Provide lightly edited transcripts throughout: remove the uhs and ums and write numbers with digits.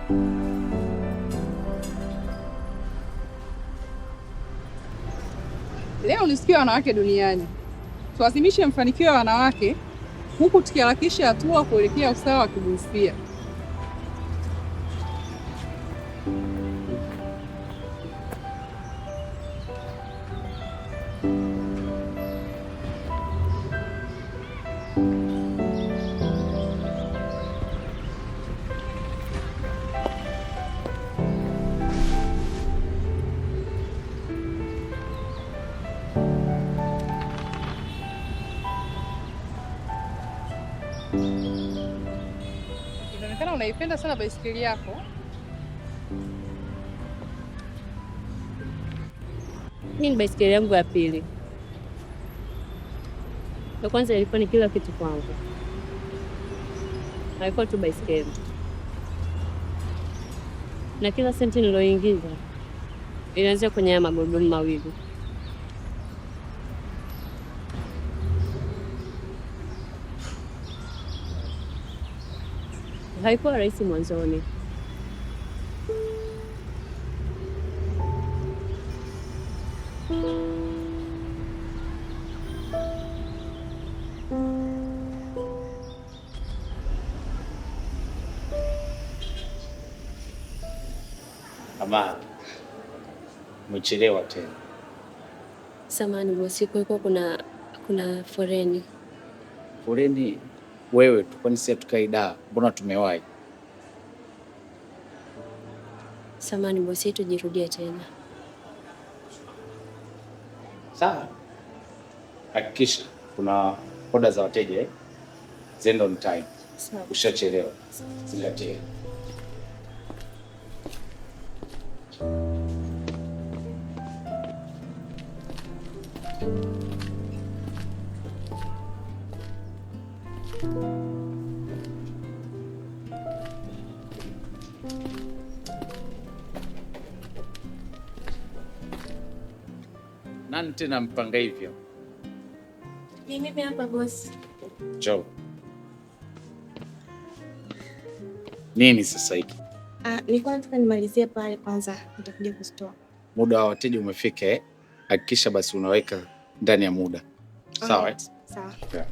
Leo ni siku ya wanawake duniani. Tuadhimishe mafanikio ya wanawake huku tukiharakisha hatua kuelekea usawa wa kijinsia. Inaonekana unaipenda sana baisikeli yako. Hii ni baisikeli yangu ya pili. Ya kwanza ilikuwa ni kila kitu kwangu. Haikuwa tu baisikeli. Na kila senti niloingiza ilianzia kwenye haya magurudumu mawili. Haikuwa rahisi mwanzoni. Ama umechelewa tena. Samahani bosi, kulikuwa kuna foreni. Foreni wewe tu, kwani sisi tukai da? Mbona tumewahi? Samahani bosi, tujirudia tena. Sawa. Hakikisha kuna oda za wateja zenda on time. Sawa. Ushachelewa. Zingatia. Nani tena mpanga hivyo? Mimi hapa bosi. Joe. Nini sasa hiki? Nilikuwa nataka nimalizie pale kwanza, nitakuja kustoa. Muda wa wateja umefika Hakikisha basi unaweka ndani ya muda. Sawa? Sawa. Yeah.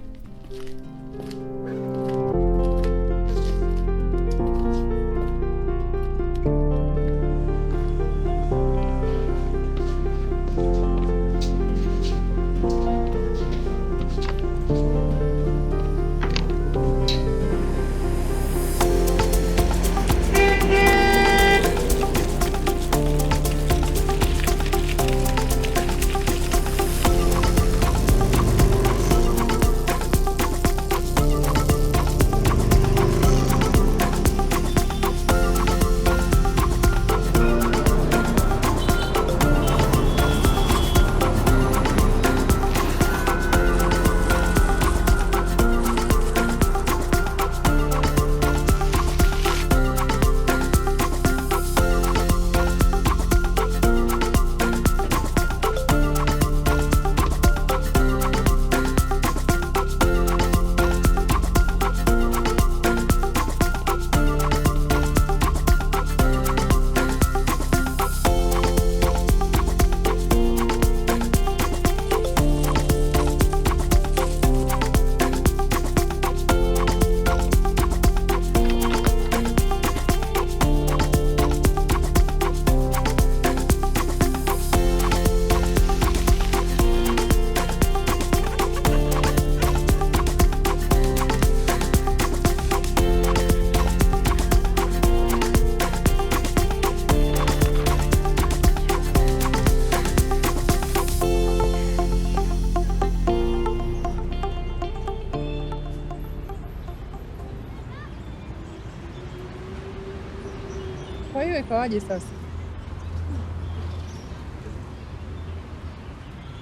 Kwa hiyo ikawaje sasa?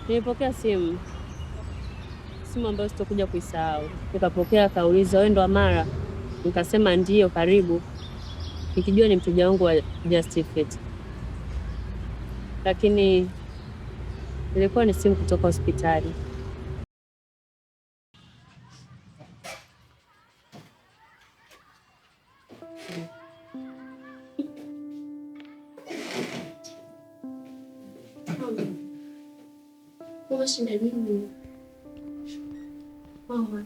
Nilipokea simu ambayo sitakuja kuisahau. Nikapokea, akauliza wewe ndo Amara? Nikasema ndio, karibu, nikijua ni mteja wangu wa Just Fit. Lakini ilikuwa ni simu kutoka hospitali. Mama, shida nini? Mama.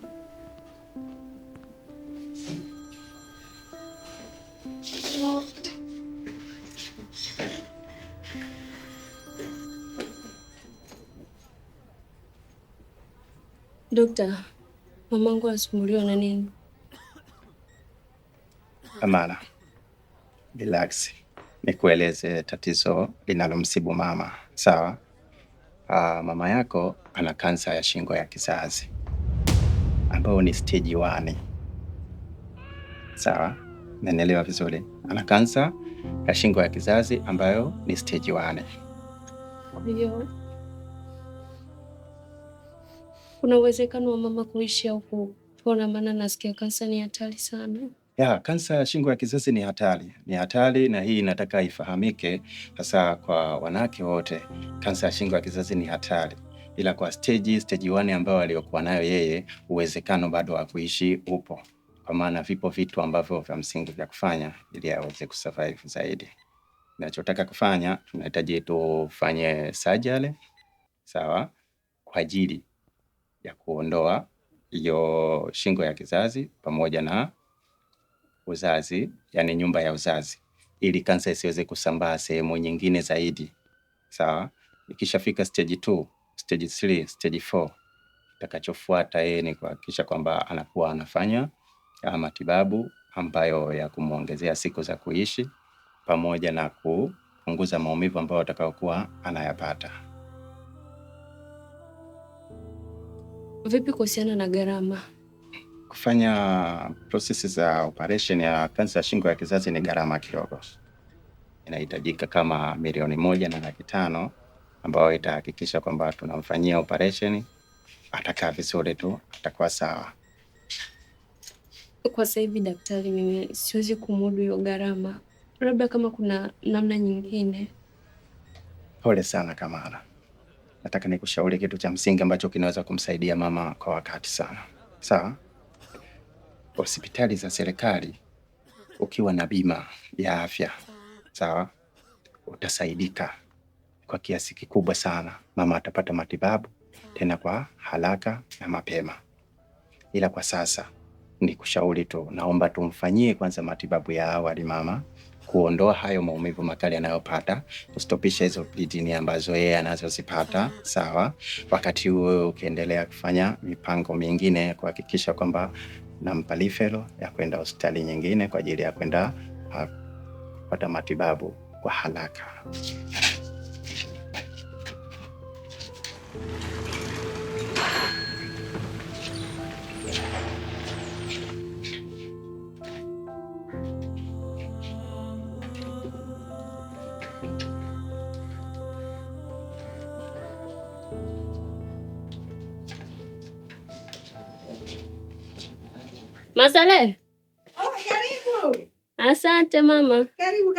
Dokta, mamangu anasumbuliwa na nini? Amana, relax. Nikueleze tatizo linalomsibu mama, sawa? Mama yako ana kansa ya shingo ya kizazi ambayo ni stage 1. Sawa? Naelewa vizuri. Ana kansa ya shingo ya kizazi ambayo ni stage 1. Ndio. Kuna uwezekano wa mama kuishi au kupona? Maana nasikia kansa ni hatari sana. Ya, kansa ya shingo ya kizazi ni hatari na hii inataka ifahamike hasa kwa wanawake wote. Kansa ya shingo ya kizazi ni hatari, ila kwa stage 1 ambayo aliyokuwa nayo yeye, uwezekano bado wa kuishi upo, kwa maana vipo vitu ambavyo vya msingi vya kufanya ili aweze kusurvive zaidi. Ninachotaka kufanya, tunahitaji tufanye surgery, sawa, kwa ajili ya kuondoa hiyo shingo ya kizazi pamoja na uzazi, yani nyumba ya uzazi, ili kansa isiweze kusambaa sehemu nyingine zaidi. Sawa? Ikishafika stage 2, stage 3, stage 4, itakachofuata yeye ni kuhakikisha kwamba anakuwa anafanya matibabu ambayo ya kumuongezea siku za kuishi pamoja na kupunguza maumivu ambayo atakayokuwa anayapata. Vipi kuhusiana na gharama? Kufanya process za operation ya kansa ya shingo ya kizazi ni gharama kidogo. Inahitajika kama $1.5 ambayo itahakikisha kwamba tunamfanyia operation, atakaa vizuri tu, atakuwa sawa. Kwa sasa hivi daktari, mimi siwezi kumudu hiyo gharama. Labda kama kuna namna nyingine. Pole sana Kamala. Nataka nikushauri kitu cha msingi ambacho kinaweza kumsaidia mama kwa wakati sana. Sawa? Hospitali za serikali, ukiwa na bima ya afya, sawa, utasaidika kwa kiasi kikubwa sana. Mama atapata matibabu tena kwa haraka na mapema. Ila kwa sasa ni kushauri tu, naomba tumfanyie kwanza matibabu ya awali mama, kuondoa hayo maumivu makali anayopata, kustopisha hizo bleeding ambazo yeye anazozipata, sawa. Wakati huo ukiendelea kufanya mipango mingine kuhakikisha kwamba nampa referral ya kwenda hospitali nyingine kwa ajili ya kwenda kupata matibabu kwa haraka. Masale. Oh, karibu. Asante mama. Karibu.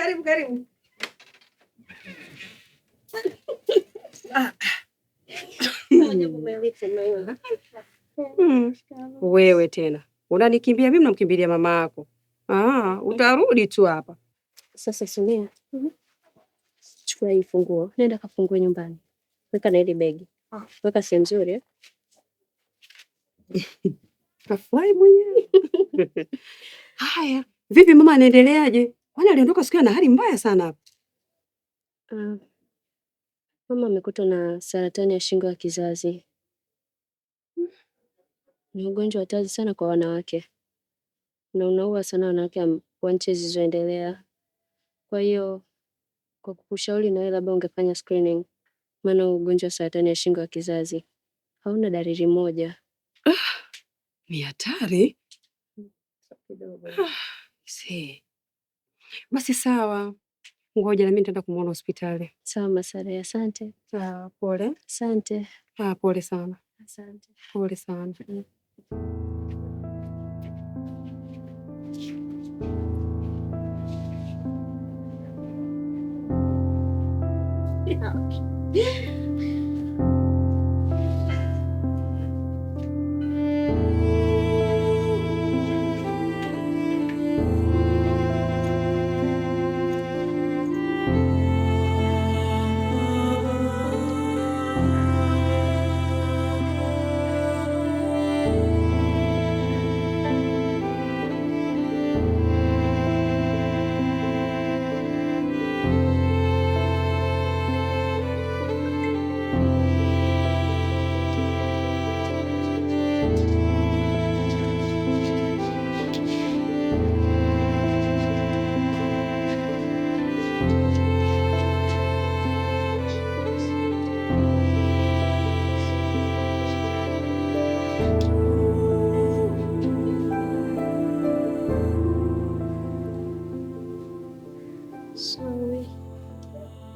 Wewe tena unanikimbia mimi, namkimbilia mama yako. Utarudi tu hapa. Sasa Sumia, chukua hii funguo, nenda kafungue nyumbani, weka na ile begi, weka sehemu nzuri. Kafurahi mwenyewe. Haya, vipi mama anaendeleaje? Kwani aliondoka siku na hali mbaya sana hapa? Mama amekutwa na saratani ya shingo ya kizazi. Ni ugonjwa hatari sana kwa wanawake na unaua sana wanawake wa nchi zilizoendelea. Kwa hiyo kwa kukushauri na wewe labda ungefanya screening, maana ugonjwa wa saratani ya shingo ya kizazi hauna dalili moja. Ni hatari. Basi sawa, ngoja na mimi nitaenda kumuona hospitali. Sawa Masare, asante. Pole. Asante. Pole sana. Asante. Pole sana.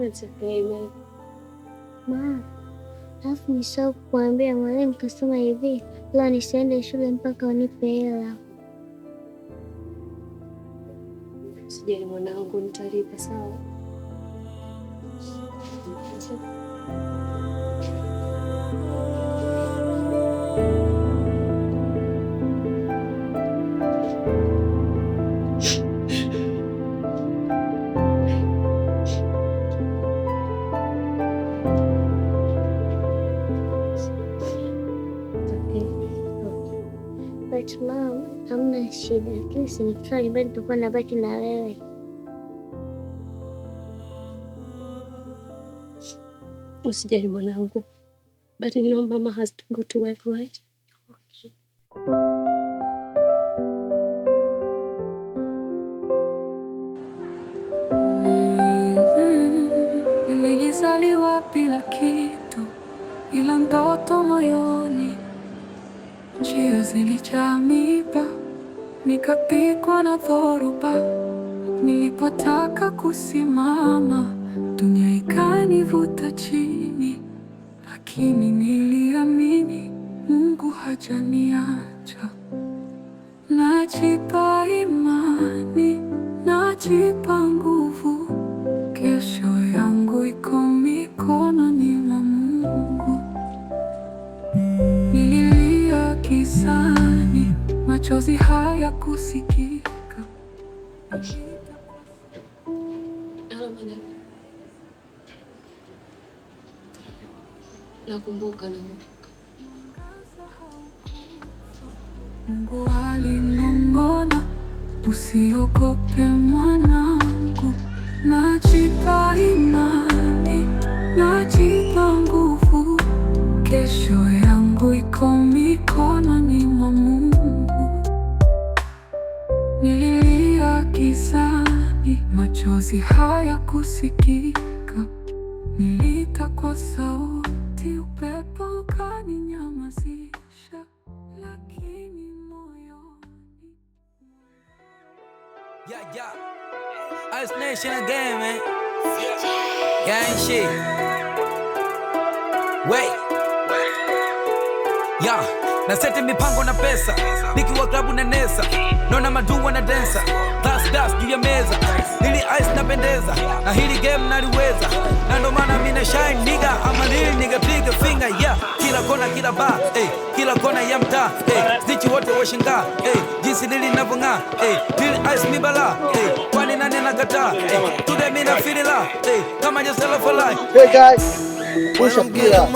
It's okay, man. Ma, alafu nisahau kukuambia mwalimu kasema hivi, leo nisiende shule mpaka unipe hela. Sijali mwanangu, nitalipa sawa. But mom, hamna shida. Lakini nikifika nyumbani tutakuwa nabaki na wewe. Usijali mwanangu. But you know mama has to go to work, right? Okay. Nilizaliwa bila kitu, ila ndoto moyoni. Njia zilijaa miba, nikapigwa na dhoruba. Nilipotaka kusimama, dunia ikanivuta chini, lakini niliamini Mungu hajaniacha. Najipa imani, najipa nguvu, kesho yangu iko mikononi mwa Mungu. Nililia gizani, machozi hayakusikika. Nakumbuka. Mungu alinong'ona, usiogope mwanangu. Najipa imani, najipa nguvu, kesho yangu iko mikononi mwa Mungu. Nililia gizani, machozi hayakusikika. Niliita kwa sauti, upepo ukaninyamazisha, lakini moyoni. Yeah. Ice Nation again, man. Yeah, ain't shit. Wait. Yeah. Na seti mipango na pesa, nikiwa klabu na nesa, nona maduwa na dansa, glass juu ya meza, nili ice napendeza, na hili game naliweza, na ndo maana mina shine nigga, ama lili nigga bigger finger, yeah. Kila kona kila bar, kila kona ya mtaa, snitchi wote washangaa, jinsi nili navong'aa, nili ice mi bala, kwani nani nakataa, today mina feel it la, kama jesela for life. Hey guys, push up here.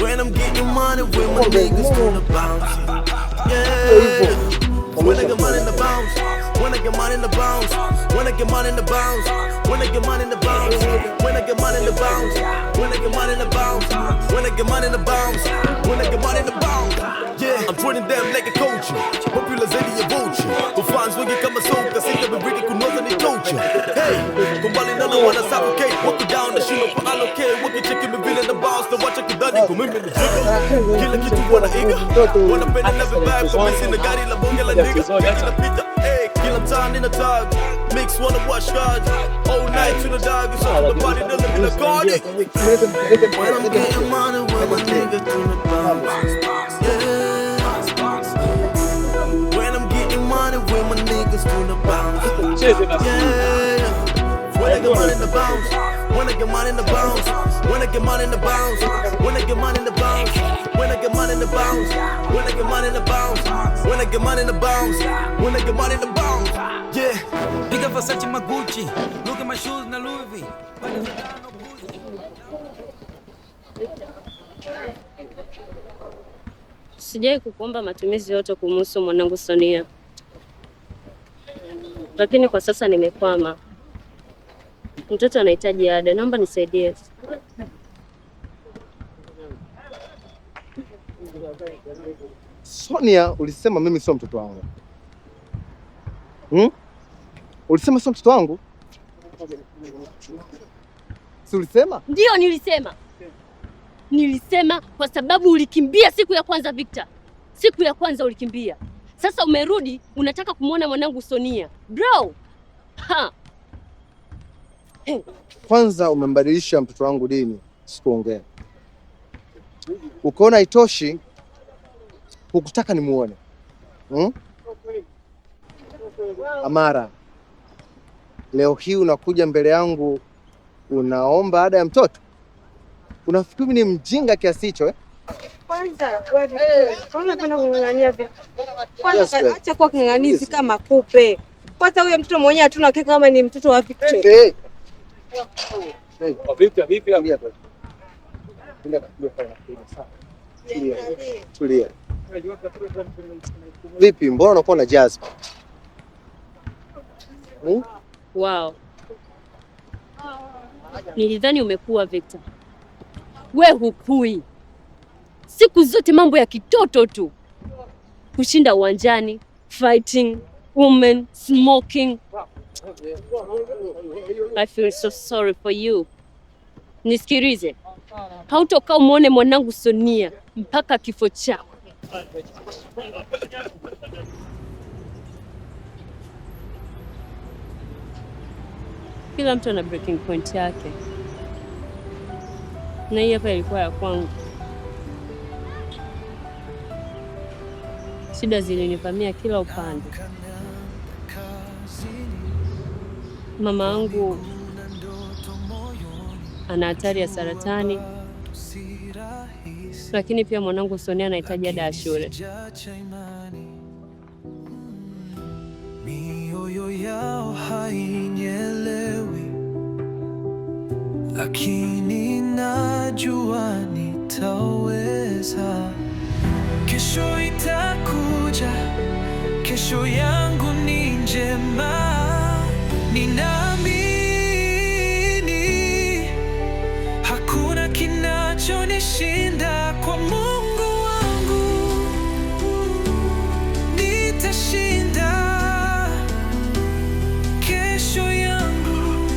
When I'm getting money with my niggas to the bounce. Yeah. When I get money in the bounce. When I get money in the bounce. When I get money in the bounce. When I get money in the bounce. When I get money in the bounce. When I get money in the bounce. When I get money in the bounce. When I get money in the bounce. Yeah, I'm training them like a coach. Popular zaidi ya vulture. Ufans wengi kama soka, sita bibidi kunoza ni torture. Hey, kumbali nalo wana suffocate. Walk it down, na shindo kwa allocate. Walk it checking me vile na bounce. Na watcha kidani kumimi ni jigga. Kila kitu wana iga. Wana penda never back. So missing the gari la bonge la nigga. Kila pita, hey, kila mtaan in a dog. Mix wanna watch God. All night to the dog. It's all the body doesn't be the garden. When I'm getting money with my nigga to the bounce. With my niggas to the bounce. Yeah. When I get money in the bounce. When I get money in the bounce. When I get money in the bounce. When I get money in the bounce. When I get money in the bounce. When I get money in the bounce. When I get money in the bounce. When I get money in the bounce. Yeah. Big up Versace my Gucci. Look at my shoes na Louis V. Sijai kukuomba matumizi yote kumhusu mwanangu Sonia, lakini kwa sasa nimekwama. Mtoto anahitaji ada, naomba nisaidie. Sonia, ulisema mimi sio mtoto wangu. Ulisema sio mtoto wangu? Si ulisema? Ndio nilisema. Nilisema kwa sababu ulikimbia siku ya kwanza Victor. Siku ya kwanza ulikimbia. Sasa umerudi unataka kumwona mwanangu Sonia. Bro. Ha. Kwanza umembadilisha mtoto wangu dini, sikuongea. Ukaona haitoshi, hukutaka nimuone. Amara, leo hii unakuja mbele yangu unaomba ada ya mtoto? Unafikiri ni mjinga kiasi hicho? Kwanza unapenda kung'ang'ania vipi? Kwanza acha kwa king'ang'anizi kama kupe. Kwanza huyo mtoto mwenyewe hatuna hakika kama ni mtoto wa Victor. Vipi? Tulia. Vipi, mbona unakuwa na jazba? Wow. Nilidhani umekuwa Victor. We hukui. Siku zote mambo ya kitoto tu. Kushinda uwanjani, fighting, women, smoking. I feel so sorry for you. Nisikilize. Hautokaa umuone mwanangu Sonia mpaka kifo chako. Kila mtu ana breaking point yake. Na hii hapa ilikuwa ya kwangu. Shida zilinivamia kila upande. Mama yangu ana hatari ya saratani. Lakini pia mwanangu Sonia anahitaji ada ya shule. Mioyo yao hainyelewi, lakini najua nitaweza. Kesho itakuja, kesho yangu ni njema. Ninaamini hakuna kinachonishinda kwa Mungu wangu. Nitashinda. Kesho yangu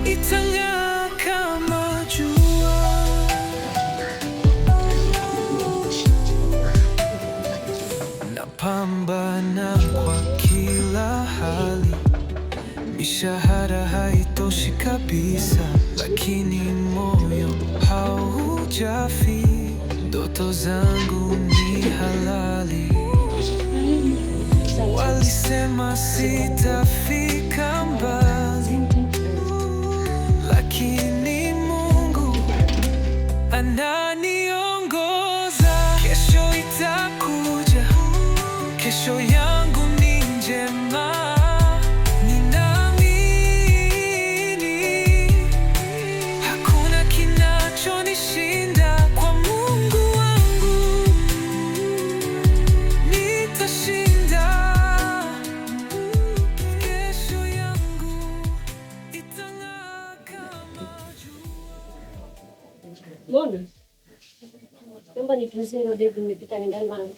itang'aa kama jua. Napambana kwa kila hali, mishahara haitoshi kabisa, lakini moyo haujafi. Ndoto zangu ni halali. Walisema sitafika mbali, lakini Mungu ananiongoza. Kesho itakuja, kesho yangu ni njema. Ninaamini hakuna kinachonishinda kwa Mungu wangu. Nitashinda. Kesho yangu itang'aa kama jua. Mbona? Naomba nitunzie hilo debe nimepita ndani mwanangu.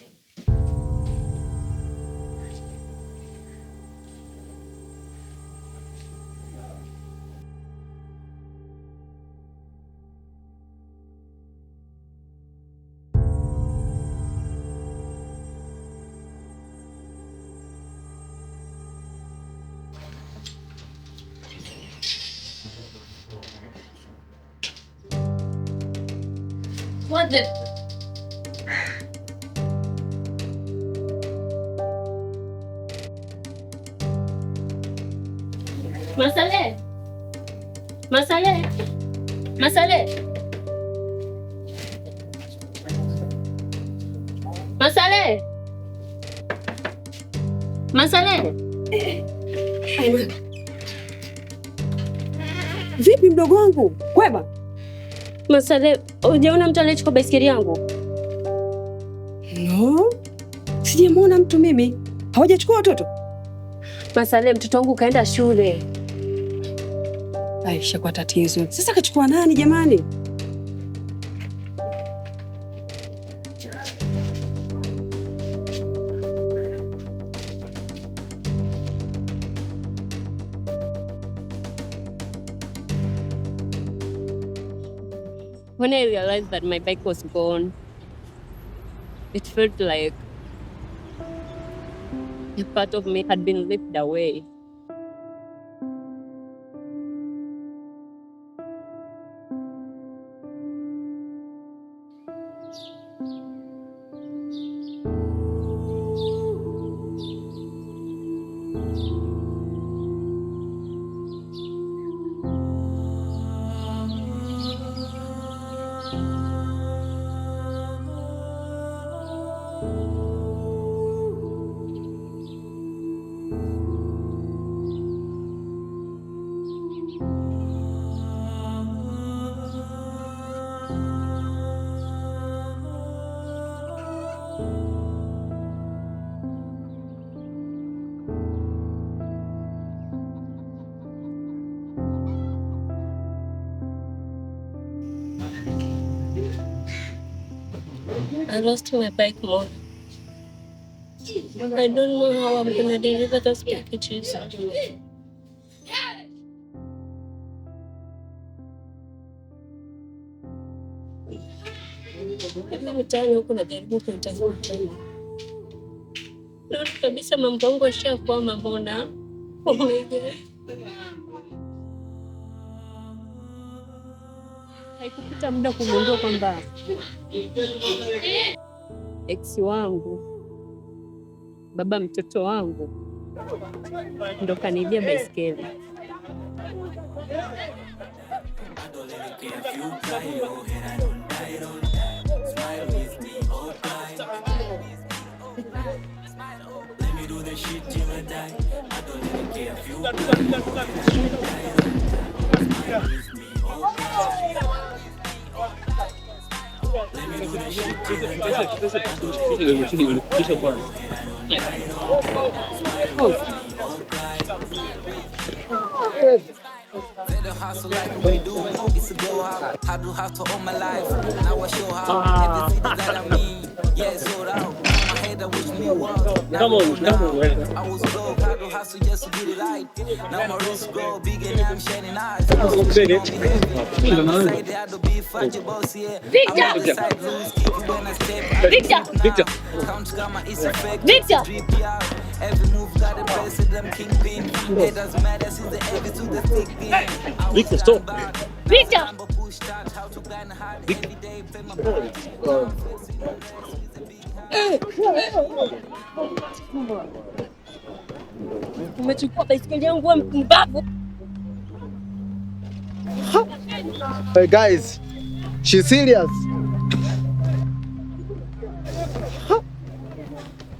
What the? Masale. Masale. Masale. Masale. Masale. Vipi mdogo wangu? Kwema? Masale, hujaona mtu anayechukua baiskeli yangu? No. Sijamwona mtu mimi. Hawajachukua watoto? Masale, mtoto wangu kaenda shule. Aisha, kwa tatizo. Sasa kachukua nani jamani? When I realized that my bike was gone, it felt like A part of me had been lifted away. I lost my bike more. I don't know how I'm gonna deliver those packages. Hivi mtaani huku najaribu kuitafuta. Naona kabisa mambo yangu yashakwama mbona. Oh my God. Haikupita muda kugundua kwamba ex wangu, baba mtoto wangu, ndo kanibia baiskeli. The hustle like we do, it's a go out. I do hustle all my life. Now I show how everything that I mean. Yeah, sold out. My head I wish me was. Come on. I was broke, I do hustle just to get it right. Now my wrist grow big and I'm shining eyes. I had to be fight boss here. Victor! Every move got a place of them kingpin. It doesn't matter since the heavy to the thick pin. Victor, stop. Victor! Umechukua baiskeli yangu wewe mpumbavu. Hey guys, she's serious.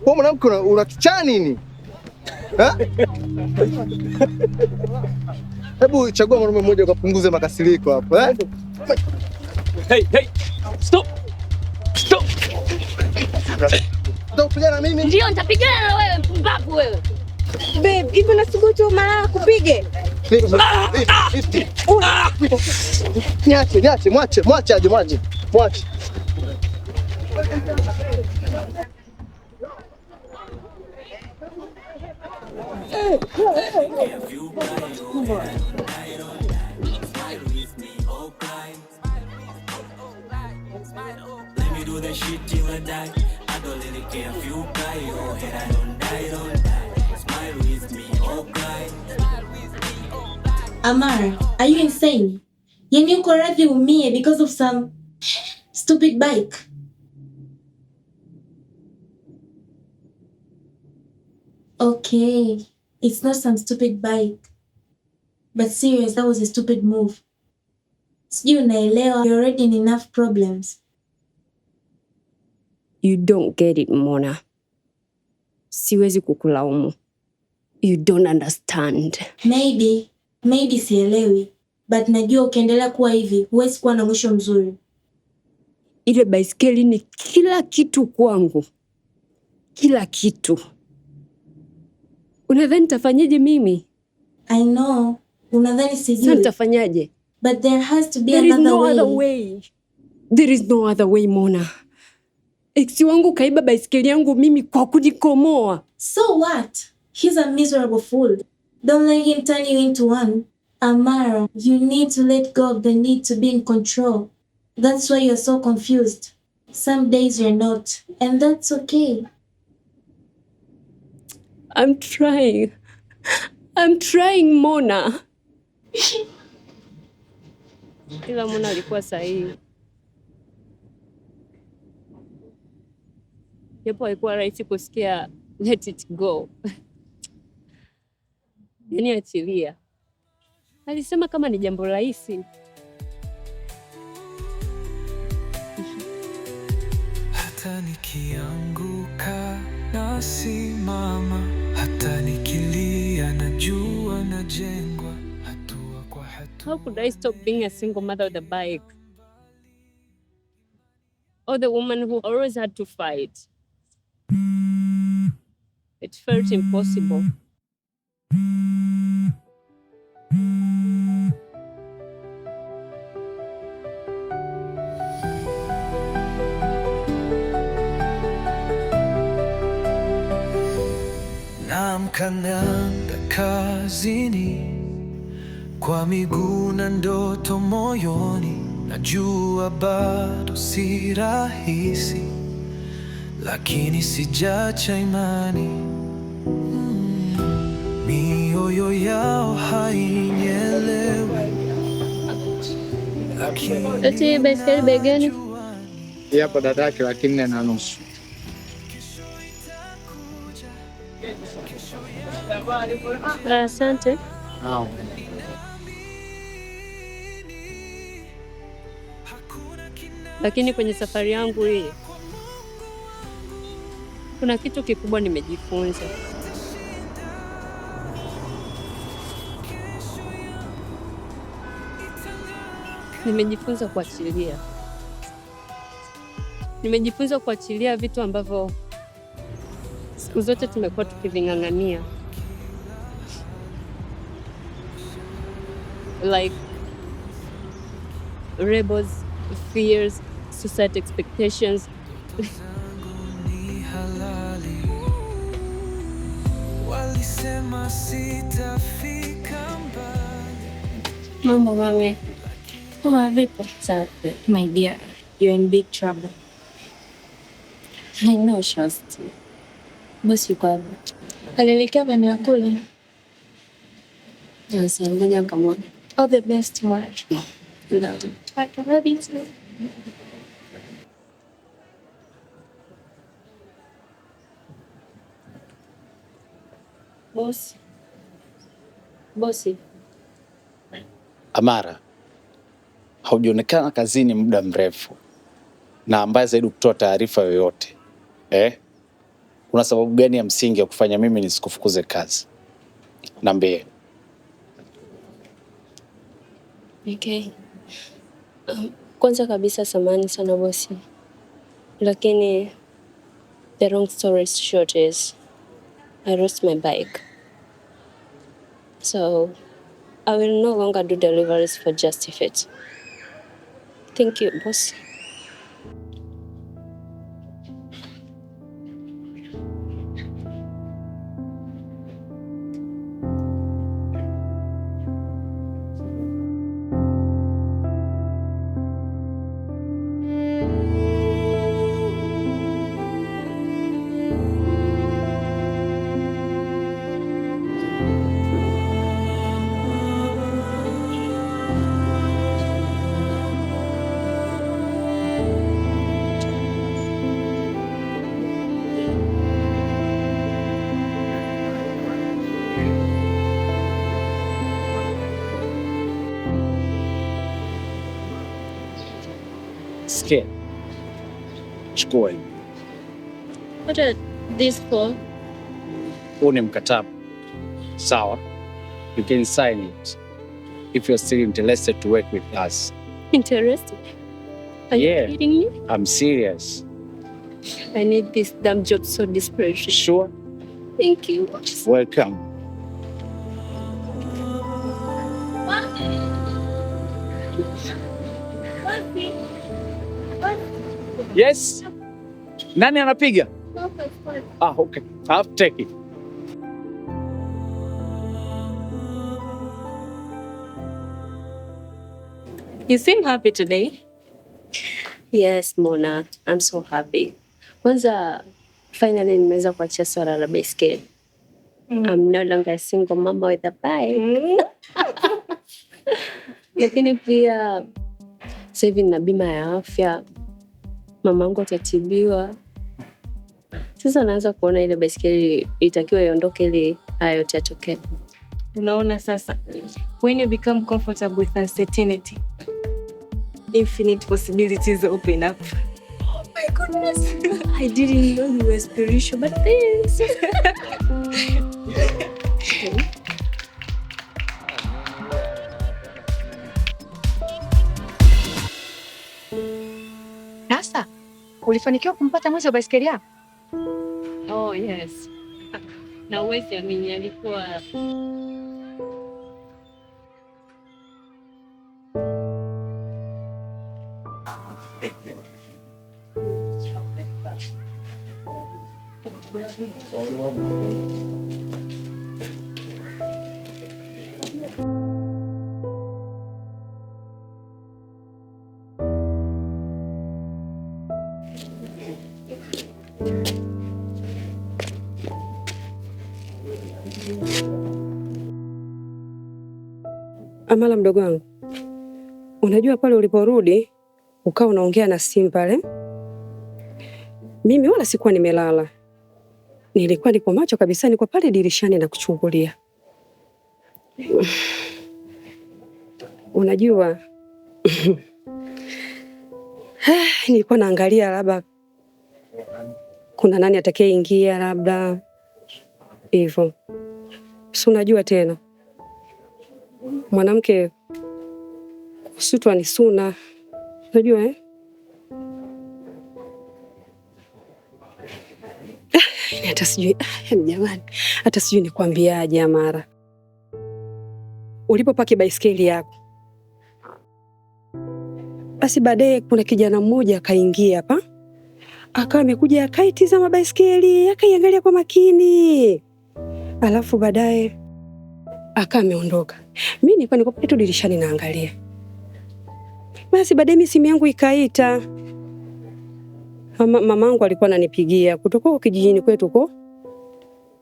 Wewe mwanamke una kichaa nini? Hebu chagua mwanaume mmoja ukapunguze makasiriko hapo, Hey, stop. Ndio kupigana na mimi? Ndio nitapigana na wewe mpumbavu wewe. Babe, hivi nasubutu mara kupige? Niache, mwache aje. Let me do the shit till I die. I don't really care if you cry. Oh, head I don't die. Smile with me, oh cry. Amara, are you insane? Yani uko radhi umie because of some stupid bike? Okay, it's not some stupid bike. But serious, that was a stupid move. Sijui unaelewa, you're already in enough problems. You don't get it, Mona. Siwezi kukulaumu. You don't understand. Maybe sielewi. But najua ukiendelea kuwa hivi, huwezi kuwa na mwisho mzuri. Ile baiskeli ni kila kitu kwangu. Kila kitu. Unadhani nitafanyaje mimi? I know. Unadhani sijui. Sasa nitafanyaje? But there has to be another way. There is no other way, Mona. Ex wangu kaiba baiskeli yangu mimi kwa kunikomoa. So what? He's a miserable fool. Don't let him turn you into one. Amara, you need to let go of the need to be in control. That's why you're so confused. Some days you're not, and that's okay. I'm trying. I'm trying, Mona. Ila Mona alikuwa sahihi. Yapo alikuwa rahisi kusikia let it go. Yaani achilia. Alisema kama ni jambo rahisi. Hata nikianguka nasimama, hata nikilia najua najengwa hatua kwa hatua. How could I stop being a single mother with a bike? Or the woman who always had to fight? It felt impossible. Naamka naenda kazini kwa miguu na ndoto moyoni, najua bado si rahisi, lakini sijacha imani. Mioyo yao hainyelewi, Eti baiskeli bei gani? Hapa dadake 4,500. Asante. Lakini kwenye safari yangu hii kuna kitu kikubwa nimejifunza. Nimejifunza kuachilia. Nimejifunza kuachilia vitu ambavyo siku zote tumekuwa tukiving'ang'ania. Like rebels, fears, society expectations. Walisema sitafika mbali. Mambo mami. Poa vipi? Safi. My dear, you're in big trouble. I know, Shasti. Bosi yuko wapi? Alielekea maeneo ya kule. Sasa ngoja nikamwone. All the best, Mwana. Ndio. I love you too. Bosi. Amara, haujaonekana kazini muda mrefu, na ambaye zaidi kutoa taarifa yoyote. Kuna sababu gani ya msingi ya kufanya mimi nisikufukuze kazi? Niambie. Okay. Kwanza kabisa samahani sana bosi. Lakini the long story short is I lost my bike. So I will no longer do deliveries for Justifit. Thank you, boss. Sikia. Chukua hii. What are these for? Huu ni mkataba. Sawa. You can sign it if you're still interested to work with us. Interested? Are you kidding me? I'm serious. I need this damn job so desperately. Sure? Thank you. Welcome. Yes. Nani anapiga? Okay. I'll take it. You seem happy today. Yes, Mona. I'm so happy. Kwanza finally nimeweza kuachia swala la baiskeli. I'm no longer a single mama with a bike. Lakini pia sasa hivi nina bima ya afya. Mamangu atatibiwa. Sasa naanza kuona ile baiskeli itakiwa iondoke ili hayo yote yatokee. Unaona sasa, when you become comfortable with uncertainty, infinite possibilities open up. Oh my goodness. I didn't know you were spiritual, but thanks. Sasa, ulifanikiwa kumpata mwenzi wa baiskeli yako? Oh yes. Na uwezi amini alikuwa Amala mdogo wangu, unajua pale uliporudi ukawa unaongea na simu pale, mimi wala sikuwa nimelala, nilikuwa niko macho kabisa, niko pale dirishani na kuchungulia. Unajua nilikuwa naangalia labda kuna nani atakayeingia labda hivyo. Si unajua tena mwanamke kusutwa ni suna, unajua hata sijui jamani, hata sijui nikwambiaje. Amara, ulipopaki baiskeli yako, basi baadaye kuna kijana mmoja akaingia hapa, akawa amekuja akaitizama baiskeli, akaiangalia kwa makini, alafu baadaye akawa ameondoka. Mimi nilikuwa niko pale tu dirishani naangalia. Basi baadaye mimi simu yangu ikaita. Mamangu alikuwa ananipigia kutoka kijijini kwetu huko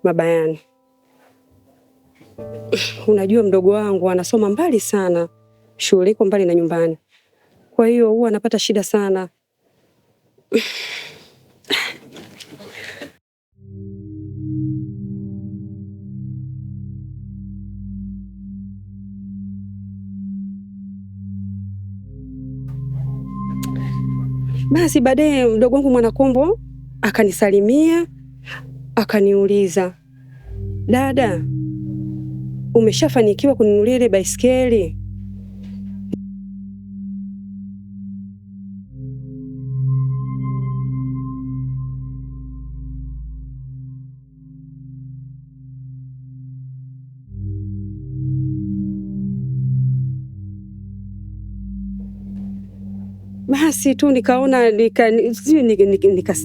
Mabayani. Unajua mdogo wangu anasoma mbali sana, shule iko mbali na nyumbani, kwa hiyo huwa anapata shida sana. Basi baadaye mdogo wangu Mwanakombo akanisalimia, akaniuliza, dada, umeshafanikiwa kununulia ile baiskeli? Basi tu nikaona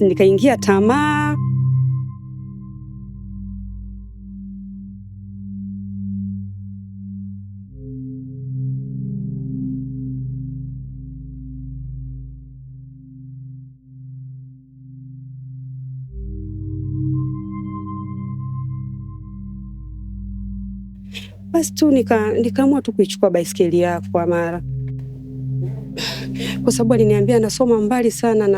nikaingia tamaa. Basi tu nikaamua tu kuichukua baiskeli yako Amara, kwa sababu aliniambia anasoma mbali sana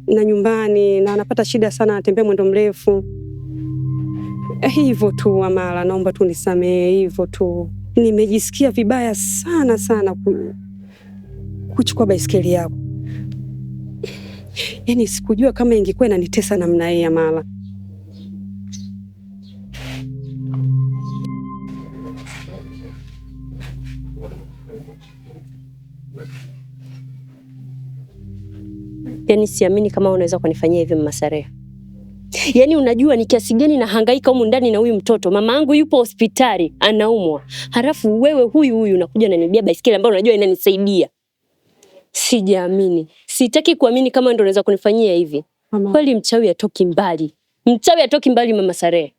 na nyumbani na anapata shida sana, anatembea mwendo mrefu. Hivyo tu Amara, naomba tu nisamehe, hivyo tu. Nimejisikia vibaya sana sana kuchukua baiskeli yako. Yaani sikujua kama ingekuwa inanitesa namna hii Amara. Yaani siamini kama unaweza kunifanyia hivi Mama Sarea. Yaani unajua ni kiasi gani nahangaika humu ndani na huyu mtoto. Mama yangu yupo hospitali anaumwa. Halafu wewe huyu unakuja unanibia baiskeli ambayo unajua inanisaidia. Sijaamini. Sitaki kuamini kama ndio unaweza kunifanyia hivi. Kweli mchawi atoki mbali. Mchawi atoki mbali Mama Sarea.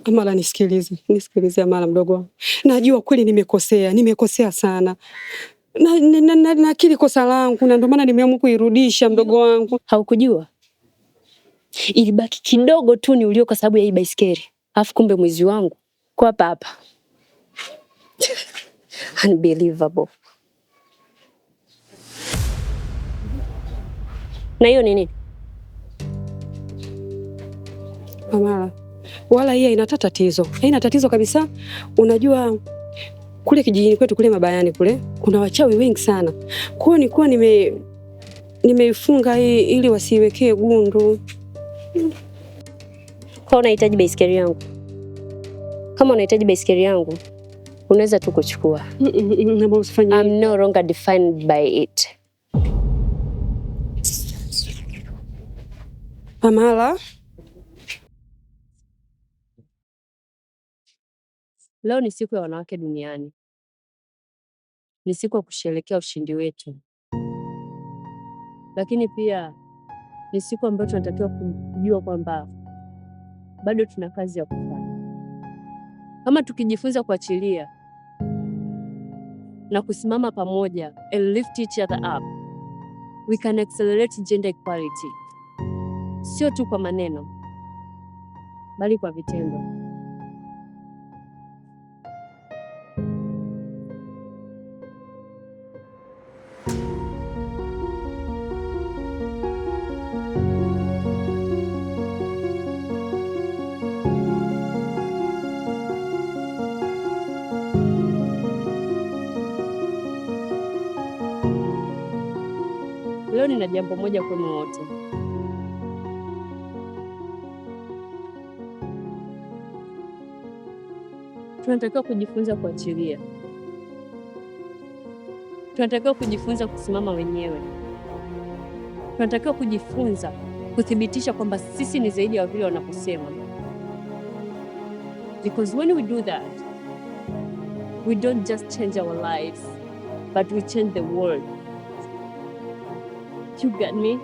Amara nisikilize Amara mdogo wangu. Najua kweli nimekosea sana. Na akili kosa langu na ndio maana nimeamua kuirudisha mdogo wangu. Haukujua? Ilibaki kidogo tu ni ulio kwa sababu ya hii baiskeli. Alafu kumbe mwizi wangu kwa hapa. Unbelievable. Na hiyo ni nini? Amara, wala hii haina tatizo. Haina tatizo kabisa. Unajua kule kijijini kwetu kule Mabayani kule kuna wachawi wengi sana. Kwa hiyo nilikuwa nimeifunga hii ili wasiwekee gundu. Kwa unahitaji baiskeli yangu? Kama unahitaji baiskeli yangu, unaweza tu kuchukua. I'm no longer defined by it. Amara, leo ni siku ya wanawake duniani. Ni siku ya kusherehekea ushindi wetu. Lakini pia ni siku ambayo tunatakiwa kujua kwamba bado tuna kazi ya kufanya. Kama tukijifunza kuachilia na kusimama pamoja and lift each other up, we can accelerate gender equality. Sio tu kwa maneno, bali kwa vitendo. Leo nina jambo moja kwenu wote. Tunatakiwa kujifunza kuachilia. Tunatakiwa kujifunza kusimama wenyewe. Tunatakiwa kujifunza kuthibitisha kwamba sisi ni zaidi ya vile wanaposema. Because when we do that, we don't just change our lives, but we change the world. You get me?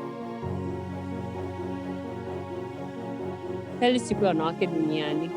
Heli siku ya wanawake duniani.